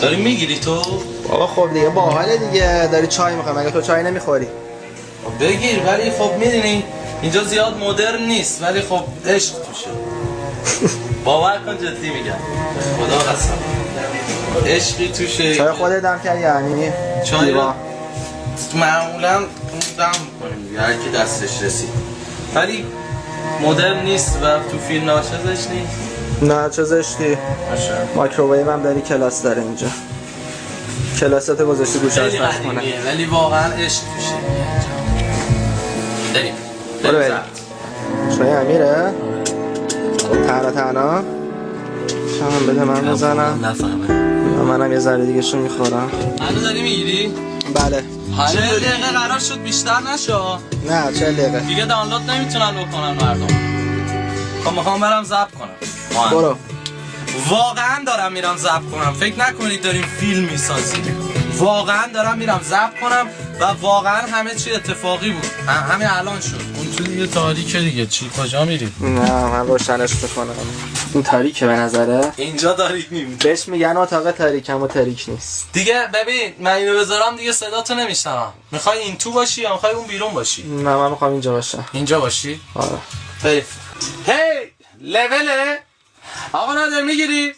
داری میگیری تو؟ بابا خب دیگه باحاله دیگه، داری چای میخوای مگه تو چای نمیخوری؟ بگیر، ولی خب میدونی اینجا زیاد مدرن نیست، ولی خب عشق توشه. باور کن جدی میگم، خدا قسم عشقی توشه. چای خودت دم کردی یعنی؟ چای رو معمولا دم میکنیم دیگه، هر کی دستش رسید، ولی مدرن نیست و تو فیلم نباشه زشت نیست. نه چه زشتی، مایکروویو هم داری، کلاس داره اینجا، کلاسات گذاشتی گوشش خیلی پخش کنه، قدیمیه ولی واقعا عشق توشه. بریم برو بریم. چای امیره؟ تنها چند بده من بزنم نفهمه. منم یه ذره دیگه شو میخورم. هنو داری میگیری؟ بله 40 دقیقه قرار شد بیشتر نشو. نه 40 دقیقه دیگه دانلود نمیتونن بکنن مردم. خب میخوام برم ضبط کنم. برو. واقعا دارم میرم ضبط کنم، فکر نکنید داریم فیلم میسازیم. واقعا دارم میرم ضبط کنم و واقعا همه چی اتفاقی بود. همین الان شد. اون تو دیگه تاریکه دیگه، چی کجا میری؟ نه من روشنش میکنم. این تاریکه به نظره؟ اینجا داریم. بهش میگن اتاق تاریک، اما تاریک نیست. دیگه ببین من اینو بذارم دیگه صداتو نمیشنوم. میخوای این تو باشی یا میخوای اون بیرون باشی؟ نه من میخوام اینجا باشم. اینجا باشی؟ آره. بریم. هی لوله آقا نادر میگیری؟